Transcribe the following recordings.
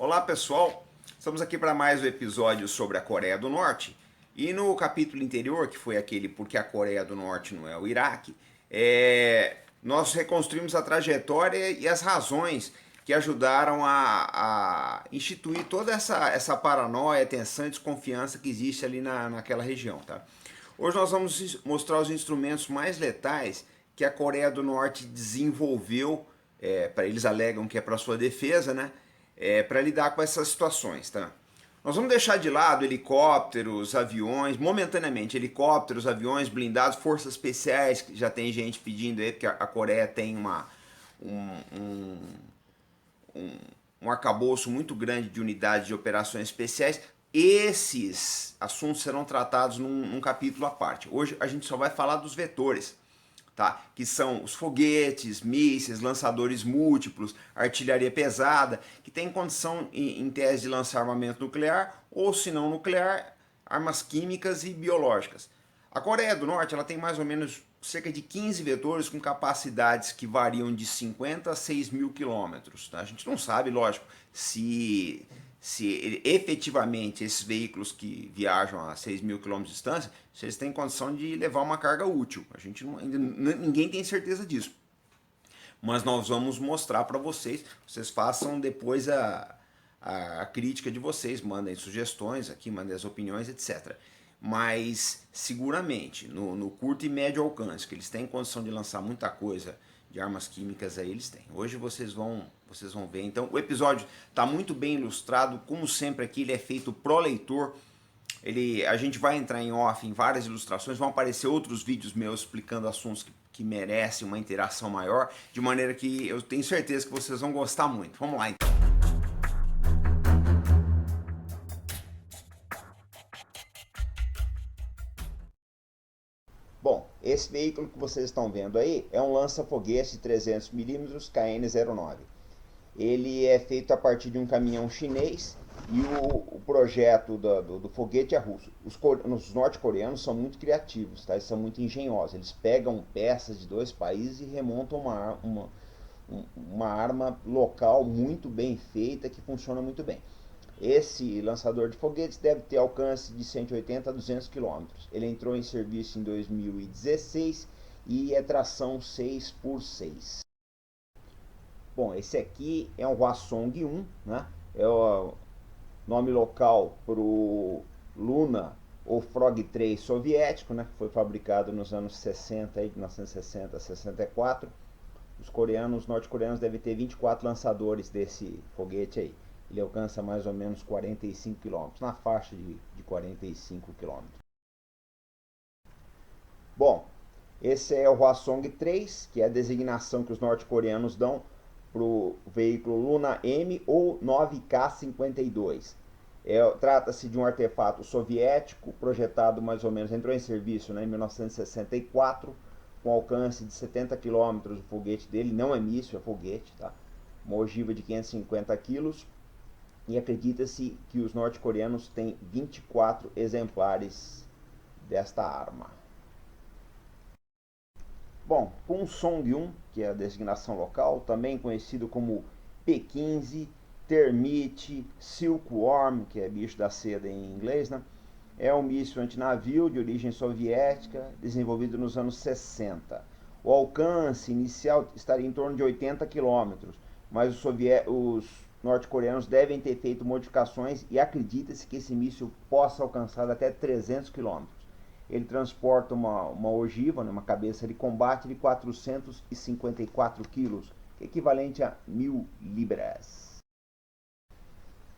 Olá pessoal, estamos aqui para mais um episódio sobre a Coreia do Norte. E no capítulo anterior, que foi aquele Porque a Coreia do Norte não é o Iraque, nós reconstruímos a trajetória e as razões que ajudaram a instituir toda essa paranoia, tensão e desconfiança que existe ali naquela região. Tá? Hoje nós vamos mostrar os instrumentos mais letais que a Coreia do Norte desenvolveu, para eles alegam que é para sua defesa, né? Para lidar com essas situações, tá? Nós vamos deixar de lado helicópteros, aviões, momentaneamente, helicópteros, aviões, blindados, forças especiais, que já tem gente pedindo aí, porque a Coreia tem um, um, um arcabouço muito grande de unidades de operações especiais. Esses assuntos serão tratados num capítulo à parte. Hoje a gente só vai falar dos vetores, tá? Que são os foguetes, mísseis, lançadores múltiplos, artilharia pesada, que tem condição, em tese, de lançar armamento nuclear ou, se não nuclear, armas químicas e biológicas. A Coreia do Norte ela tem mais ou menos cerca de 15 vetores com capacidades que variam de 50 a 6 mil quilômetros. Tá? A gente não sabe, lógico, se efetivamente esses veículos que viajam a 6 mil quilômetros de distância, se eles têm condição de levar uma carga útil. A gente ninguém tem certeza disso. Mas nós vamos mostrar para vocês, vocês façam depois a crítica de vocês, mandem sugestões aqui, mandem as opiniões, etc. Mas seguramente, no curto e médio alcance, que eles têm condição de lançar muita coisa de armas químicas, aí eles têm. Hoje vocês vão ver. Então o episódio está muito bem ilustrado, como sempre aqui ele é feito pro leitor. A gente vai entrar em off em várias ilustrações, vão aparecer outros vídeos meus explicando assuntos que merecem uma interação maior, de maneira que eu tenho certeza que vocês vão gostar muito. Vamos lá então. Bom, esse veículo que vocês estão vendo aí é um lança-foguete de 300mm KN-09. Ele é feito a partir de um caminhão chinês e o projeto do foguete é russo. Os norte-coreanos são muito criativos, tá? Eles são muito engenhosos. Eles pegam peças de dois países e remontam uma arma local muito bem feita que funciona muito bem. Esse lançador de foguetes deve ter alcance de 180 a 200 km. Ele entrou em serviço em 2016 e é tração 6x6. Bom, esse aqui é um Hwasong 1, né? É o nome local para o Luna ou Frog 3 soviético, né? Que foi fabricado nos anos 60, aí, de 1960 a 64. Os norte-coreanos devem ter 24 lançadores desse foguete aí. Ele alcança mais ou menos 45 km, na faixa de 45 km. Bom, esse é o Hwasong 3, que é a designação que os norte-coreanos dão para o veículo Luna M ou 9K-52. Trata-se de um artefato soviético, projetado mais ou menos, entrou em serviço, né, em 1964, com alcance de 70 km. O foguete dele não é míssil, é foguete, tá? Uma ogiva de 550 kg. E acredita-se que os norte-coreanos têm 24 exemplares desta arma. Bom, Punsong-1, que é a designação local, também conhecido como P-15, Termite, Silkworm, que é bicho da seda em inglês, né? É um míssil antinavio de origem soviética, desenvolvido nos anos 60. O alcance inicial estaria em torno de 80 km, mas os norte-coreanos devem ter feito modificações e acredita-se que esse míssil possa alcançar até 300 km. Ele transporta uma ogiva, né, uma cabeça de combate de 454 kg, equivalente a 1000 libras.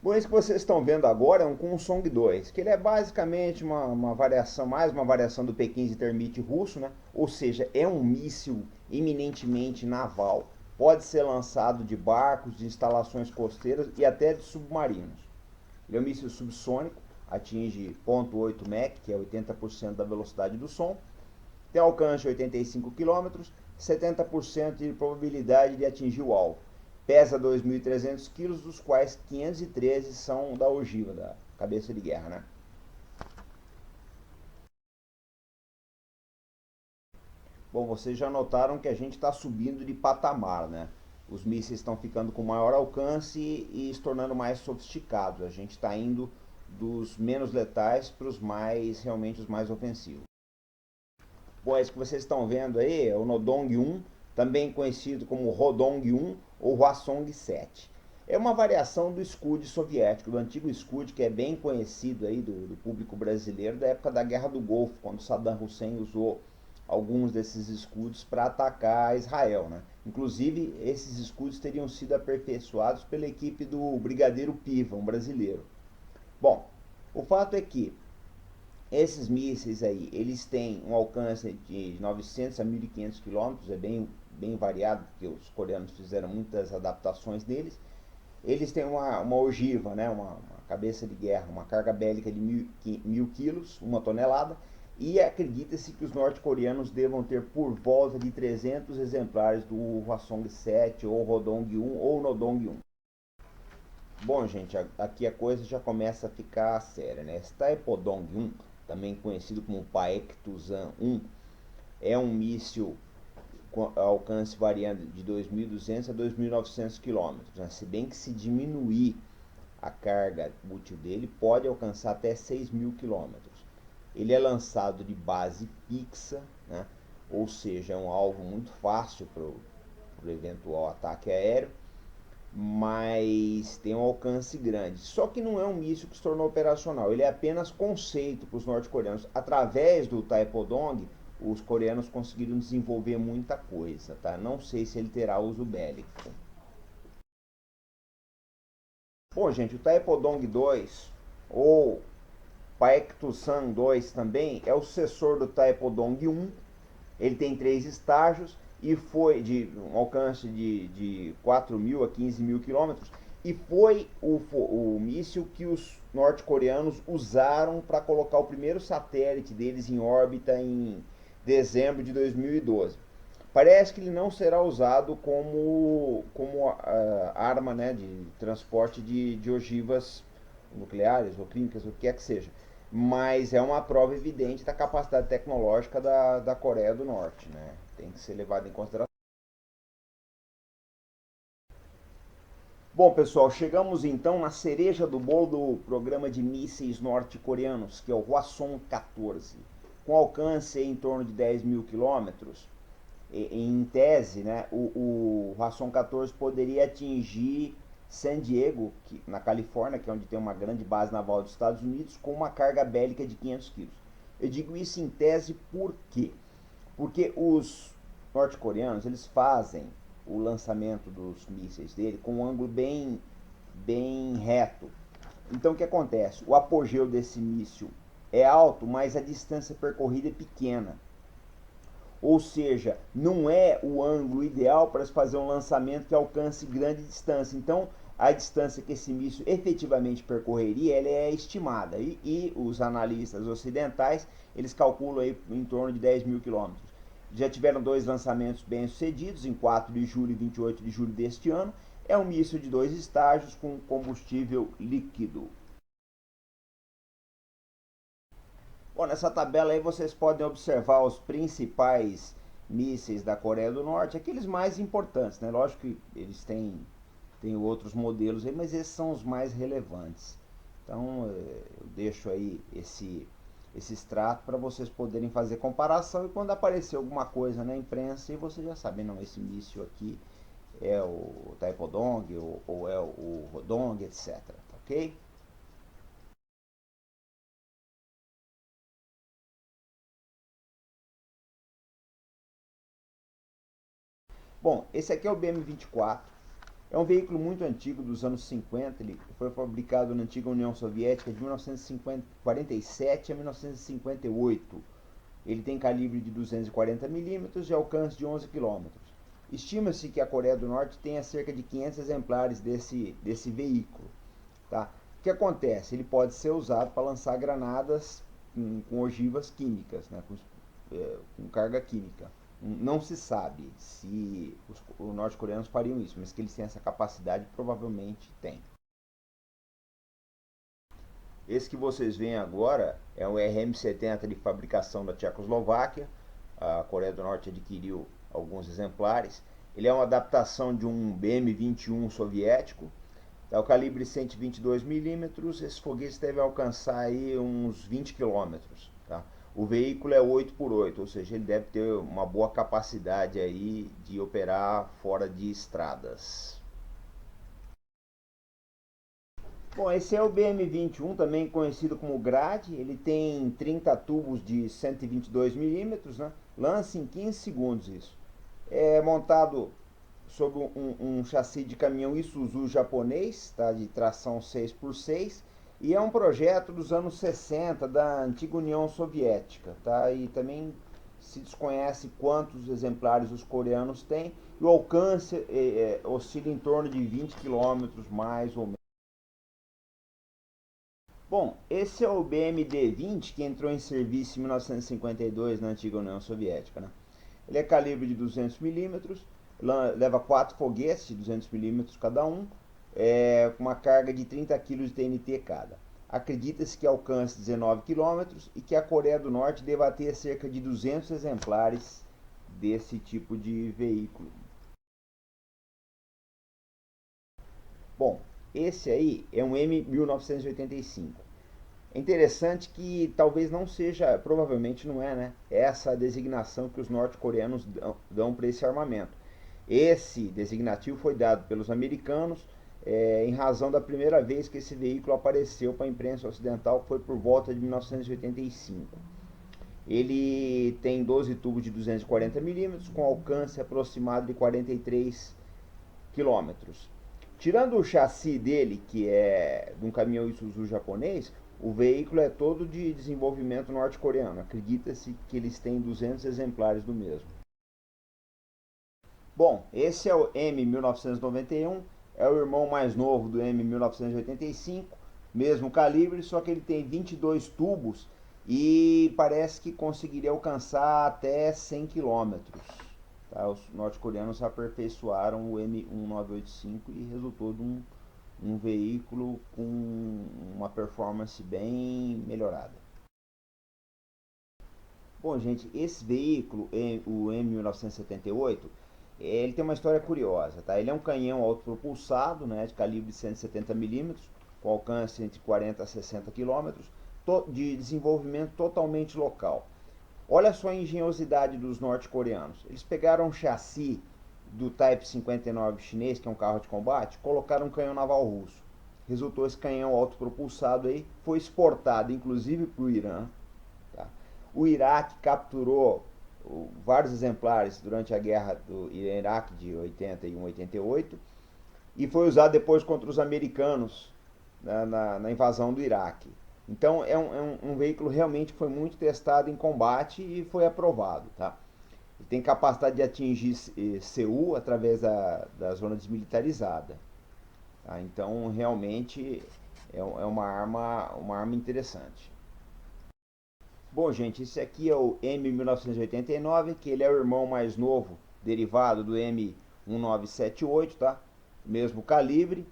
Bom, esse que vocês estão vendo agora é um Kunsong 2, que ele é basicamente uma variação, mais uma variação do P-15 Termite russo, né? Ou seja, é um míssil eminentemente naval. Pode ser lançado de barcos, de instalações costeiras e até de submarinos. Ele é um míssil subsônico, atinge 0,8 Mach, que é 80% da velocidade do som, tem alcance de 85 km, 70% de probabilidade de atingir o alvo. Pesa 2.300 kg, dos quais 513 são da ogiva, da cabeça de guerra, né? Bom, vocês já notaram que a gente está subindo de patamar, né? os mísseis estão ficando com maior alcance e se tornando mais sofisticados. A gente está indo dos menos letais para os mais, realmente os mais ofensivos. Bom, esse que vocês estão vendo aí é o Nodong-1, também conhecido como Rodong-1 ou Hwasong-7. É uma variação do Scud soviético, do antigo Scud, que é bem conhecido aí do público brasileiro da época da Guerra do Golfo, quando Saddam Hussein usou alguns desses escudos para atacar Israel, né? Inclusive, esses escudos teriam sido aperfeiçoados pela equipe do Brigadeiro Piva, um brasileiro. Bom, o fato é que esses mísseis aí, eles têm um alcance de 900 a 1.500 quilômetros, é bem variado, porque os coreanos fizeram muitas adaptações deles. Eles têm uma ogiva, né, uma cabeça de guerra, uma carga bélica de 1.000 quilos, 1 tonelada, e acredita-se que os norte-coreanos devam ter por volta de 300 exemplares do Hwasong-7 ou Rodong-1 ou Nodong-1. Bom, gente, aqui a coisa já começa a ficar séria, né? Esse Taepodong-1, também conhecido como Paektusan-1, é um míssil com alcance variando de 2.200 a 2.900 km, né? Se bem que se diminuir a carga útil dele, pode alcançar até 6.000 km. Ele é lançado de base fixa, né? Ou seja, é um alvo muito fácil para o eventual ataque aéreo, mas tem um alcance grande. Só que não é um míssil que se tornou operacional, ele é apenas conceito para os norte-coreanos. Através do Taepodong, os coreanos conseguiram desenvolver muita coisa, tá? Não sei se ele terá uso bélico. Bom, gente, o Taepodong 2, ou Paektusan 2 também, é o sucessor do Taepodong 1. Ele tem 3 estágios e foi de um alcance de 4.000 a 15.000 quilômetros, e foi o míssil que os norte-coreanos usaram para colocar o primeiro satélite deles em órbita em dezembro de 2012. Parece que ele não será usado como arma, né, de transporte de ogivas nucleares ou químicas, o que quer que seja. Mas é uma prova evidente da capacidade tecnológica da Coreia do Norte, né? Tem que ser levado em consideração. Bom, pessoal, chegamos então na cereja do bolo do programa de mísseis norte-coreanos, que é o Hwasong-14. Com alcance em torno de 10.000 quilômetros, em tese, né, o Hwasong-14 poderia atingir San Diego, na Califórnia, que é onde tem uma grande base naval dos Estados Unidos, com uma carga bélica de 500 quilos. Eu digo isso em tese por quê? Porque os norte-coreanos, eles fazem o lançamento dos mísseis dele com um ângulo bem reto. Então o que acontece? O apogeu desse míssil é alto, mas a distância percorrida é pequena. Ou seja, não é o ângulo ideal para se fazer um lançamento que alcance grande distância. Então, a distância que esse míssil efetivamente percorreria, ela é estimada. E os analistas ocidentais, eles calculam aí em torno de 10.000 quilômetros. Já tiveram 2 lançamentos bem sucedidos, em 4 de julho e 28 de julho deste ano. É um míssil de 2 estágios com combustível líquido. Bom, nessa tabela aí vocês podem observar os principais mísseis da Coreia do Norte, aqueles mais importantes, né? Lógico que eles têm outros modelos aí, mas esses são os mais relevantes. Então eu deixo aí esse extrato para vocês poderem fazer comparação, e quando aparecer alguma coisa na imprensa, e vocês já sabem, não, esse míssil aqui é o Taepodong ou é o Rodong, etc. Ok? Bom, esse aqui é o BM-24. É um veículo muito antigo, dos anos 50. Ele foi fabricado na antiga União Soviética de 1947 a 1958. Ele tem calibre de 240 milímetros e alcance de 11 quilômetros. Estima-se que a Coreia do Norte tenha cerca de 500 exemplares desse veículo. Tá? O que acontece? Ele pode ser usado para lançar granadas com ogivas químicas, né? Com carga química. Não se sabe se os norte-coreanos fariam isso, mas que eles têm essa capacidade, provavelmente tem. Esse que vocês veem agora é o RM-70 de fabricação da Tchecoslováquia. A Coreia do Norte adquiriu alguns exemplares. Ele é uma adaptação de um BM-21 soviético. É o calibre 122 milímetros. Esse foguete deve alcançar aí uns 20 quilômetros. Tá? O veículo é 8x8, ou seja, ele deve ter uma boa capacidade aí de operar fora de estradas. Bom, esse é o BM-21, também conhecido como Grad. Ele tem 30 tubos de 122 milímetros, né? Lança em 15 segundos isso. É montado sobre um chassi de caminhão Isuzu japonês, tá? De tração 6x6. E é um projeto dos anos 60 da antiga União Soviética. Tá? E também se desconhece quantos exemplares os coreanos têm. E o alcance oscila em torno de 20 quilômetros mais ou menos. Bom, esse é o BMD-20 que entrou em serviço em 1952 na antiga União Soviética. Né? Ele é calibre de 200 milímetros, leva 4 foguetes de 200 milímetros cada um, com uma carga de 30 kg de TNT cada. Acredita-se que alcance 19 quilômetros e que a Coreia do Norte deva ter cerca de 200 exemplares desse tipo de veículo. Bom, esse aí é um M1985. É interessante que talvez não seja, provavelmente não é, né? Essa a designação que os norte-coreanos dão para esse armamento. Esse designativo foi dado pelos americanos em razão da primeira vez que esse veículo apareceu para a imprensa ocidental, que foi por volta de 1985. Ele tem 12 tubos de 240 milímetros, com alcance aproximado de 43 quilômetros. Tirando o chassi dele, que é de um caminhão Isuzu japonês, o veículo é todo de desenvolvimento norte-coreano. Acredita-se que eles têm 200 exemplares do mesmo. Bom, esse é o M1991, é o irmão mais novo do M1985, mesmo calibre, só que ele tem 22 tubos e parece que conseguiria alcançar até 100 quilômetros. Tá? Os norte-coreanos aperfeiçoaram o M1985 e resultou de um veículo com uma performance bem melhorada. Bom, gente, esse veículo, o M1978, ele tem uma história curiosa, tá? Ele é um canhão autopropulsado, né, de calibre de 170 milímetros, com alcance entre 40 a 60 quilômetros, de desenvolvimento totalmente local. Olha só a engenhosidade dos norte-coreanos. Eles pegaram um chassi do Type 59 chinês, que é um carro de combate, colocaram um canhão naval russo. Resultou esse canhão autopropulsado aí, foi exportado inclusive para o Irã. Tá? O Iraque capturou vários exemplares durante a guerra do Iraque de 81 a 88 e foi usado depois contra os americanos na invasão do Iraque. Então é um veículo realmente que foi muito testado em combate e foi aprovado. Tá? Ele tem capacidade de atingir Seul através da zona desmilitarizada. Tá? Então realmente é uma arma interessante. Bom, gente, esse aqui é o M1989, que ele é o irmão mais novo, derivado do M1978, tá? Mesmo calibre,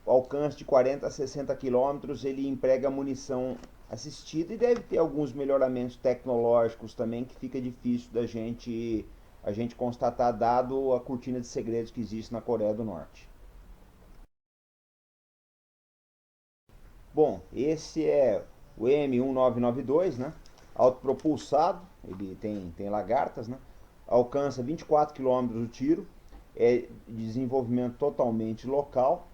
alcance de 40 a 60 quilômetros, ele emprega munição assistida e deve ter alguns melhoramentos tecnológicos também que fica difícil da a gente constatar dado a cortina de segredos que existe na Coreia do Norte. Bom, esse é o M1992, né? Autopropulsado, ele tem lagartas, né? Alcança 24 quilômetros o tiro, é de desenvolvimento totalmente local,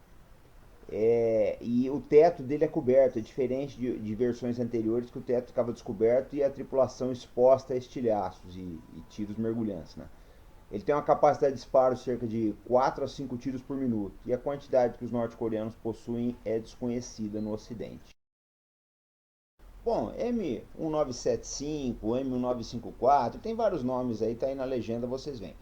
e o teto dele é coberto, é diferente de versões anteriores que o teto ficava descoberto e a tripulação exposta a estilhaços e tiros mergulhantes. Né? Ele tem uma capacidade de disparo de cerca de 4 a 5 tiros por minuto e a quantidade que os norte-coreanos possuem é desconhecida no ocidente. Bom, M1975, M1954, tem vários nomes aí, tá aí na legenda, vocês veem.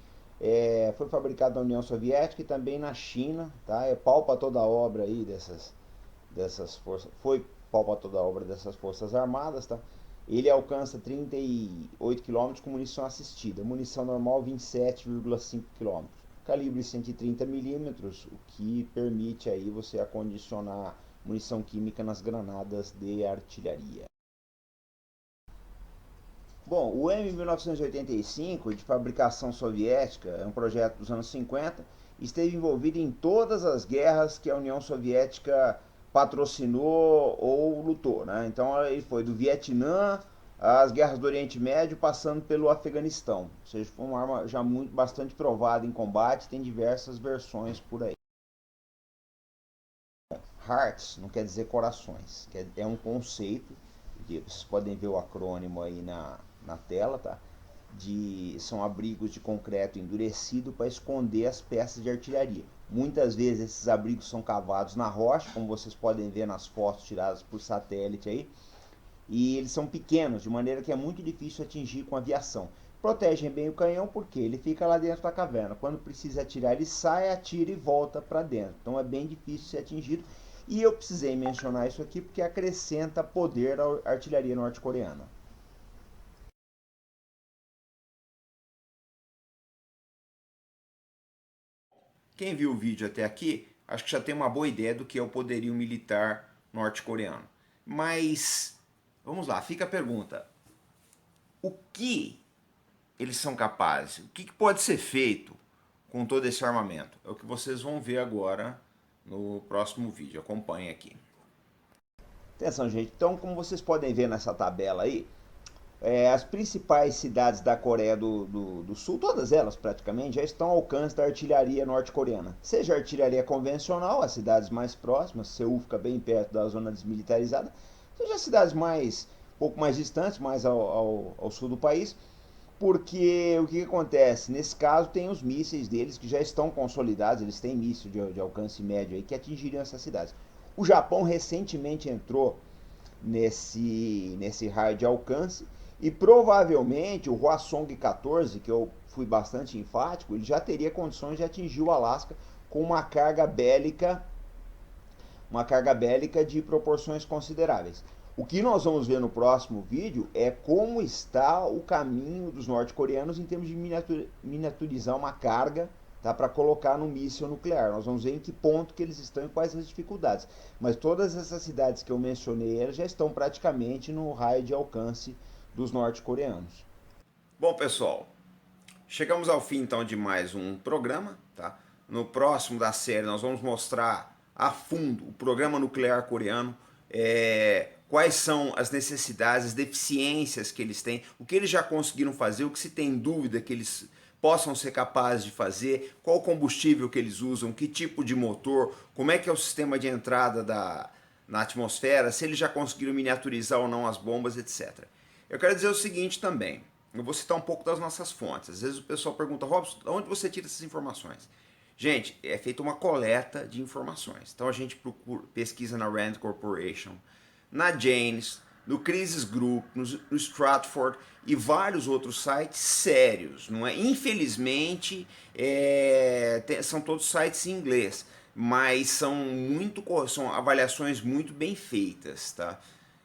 Foi fabricado na União Soviética e também na China, tá? É pau para toda a obra aí dessas forças, foi pau para toda a obra dessas forças armadas, tá? Ele alcança 38 km com munição assistida, munição normal 27,5 km. Calibre 130 milímetros, o que permite aí você acondicionar munição química nas granadas de artilharia. Bom, o M1985, de fabricação soviética, é um projeto dos anos 50, esteve envolvido em todas as guerras que a União Soviética patrocinou ou lutou, né? Então ele foi do Vietnã às guerras do Oriente Médio, passando pelo Afeganistão. Ou seja, foi uma arma já muito bastante provada em combate, tem diversas versões por aí. Hearts não quer dizer corações, é um conceito, vocês podem ver o acrônimo aí na tela, tá? São abrigos de concreto endurecido para esconder as peças de artilharia. Muitas vezes esses abrigos são cavados na rocha, como vocês podem ver nas fotos tiradas por satélite aí, e eles são pequenos, de maneira que é muito difícil atingir com aviação. Protegem bem o canhão porque ele fica lá dentro da caverna. Quando precisa atirar, ele sai, atira e volta para dentro. Então é bem difícil ser atingido. E eu precisei mencionar isso aqui porque acrescenta poder à artilharia norte-coreana. Quem viu o vídeo até aqui, acho que já tem uma boa ideia do que é o poderio militar norte-coreano. Mas, vamos lá, fica a pergunta. O que eles são capazes? O que pode ser feito com todo esse armamento? É o que vocês vão ver agora no próximo vídeo. Acompanhe aqui. Atenção, gente. Então, como vocês podem ver nessa tabela aí, as principais cidades da Coreia do Sul, todas elas praticamente, já estão ao alcance da artilharia norte-coreana. Seja artilharia convencional, as cidades mais próximas, Seul fica bem perto da zona desmilitarizada, seja as cidades um pouco mais distantes, mais ao sul do país, porque o que acontece? Nesse caso, tem os mísseis deles que já estão consolidados, eles têm míssil de alcance médio aí que atingiriam essas cidades. O Japão recentemente entrou nesse raio de alcance e provavelmente o Hwasong 14, que eu fui bastante enfático, ele já teria condições de atingir o Alasca com uma carga bélica de proporções consideráveis. O que nós vamos ver no próximo vídeo é como está o caminho dos norte-coreanos em termos de miniaturizar uma carga, tá, para colocar no míssil nuclear. Nós vamos ver em que ponto que eles estão e quais as dificuldades. Mas todas essas cidades que eu mencionei, elas já estão praticamente no raio de alcance dos norte-coreanos. Bom, pessoal, chegamos ao fim então de mais um programa, tá? No próximo da série nós vamos mostrar a fundo o programa nuclear coreano, quais são as necessidades, as deficiências que eles têm, o que eles já conseguiram fazer, o que se tem dúvida que eles possam ser capazes de fazer, qual o combustível que eles usam, que tipo de motor, como é que é o sistema de entrada na atmosfera, se eles já conseguiram miniaturizar ou não as bombas, etc. Eu quero dizer o seguinte também, eu vou citar um pouco das nossas fontes. Às vezes o pessoal pergunta, Robson, de onde você tira essas informações? Gente, é feita uma coleta de informações. Então a gente pesquisa na Rand Corporation, na Janes, no Crisis Group, no Stratford e vários outros sites sérios, não é? Infelizmente, são todos sites em inglês, mas são avaliações muito bem feitas, tá?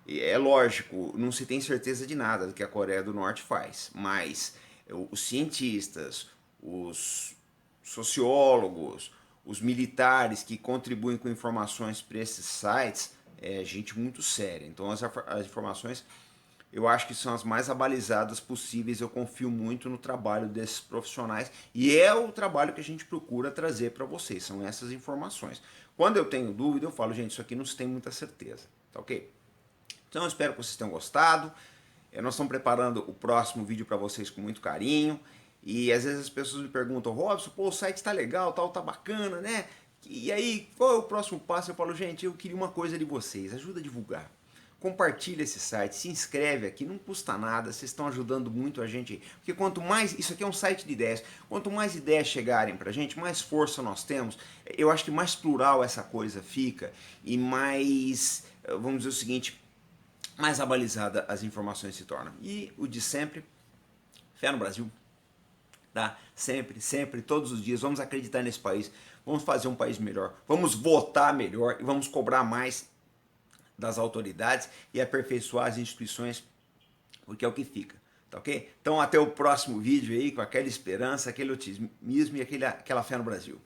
É lógico, não se tem certeza de nada do que a Coreia do Norte faz, mas os cientistas, os sociólogos, os militares que contribuem com informações para esses sites, é gente muito séria. Então as informações eu acho que são as mais abalizadas possíveis, eu confio muito no trabalho desses profissionais e é o trabalho que a gente procura trazer para vocês, são essas informações. Quando eu tenho dúvida eu falo, gente, isso aqui não se tem muita certeza, tá ok? Então eu espero que vocês tenham gostado. Nós estamos preparando o próximo vídeo para vocês com muito carinho. E às vezes as pessoas me perguntam, Robson, pô, o site está legal, tal, tá bacana, né? E aí, qual é o próximo passo? Eu falo, gente, eu queria uma coisa de vocês, ajuda a divulgar. Compartilha esse site, se inscreve aqui, não custa nada, vocês estão ajudando muito a gente. Porque quanto mais, isso aqui é um site de ideias, quanto mais ideias chegarem pra gente, mais força nós temos. Eu acho que mais plural essa coisa fica e mais, vamos dizer o seguinte, mais abalizada as informações se tornam. E o de sempre, fé no Brasil, tá? Sempre, sempre, todos os dias, vamos acreditar nesse país, vamos fazer um país melhor, vamos votar melhor e vamos cobrar mais das autoridades e aperfeiçoar as instituições, porque é o que fica, tá ok? Então até o próximo vídeo aí, com aquela esperança, aquele otimismo e aquela fé no Brasil.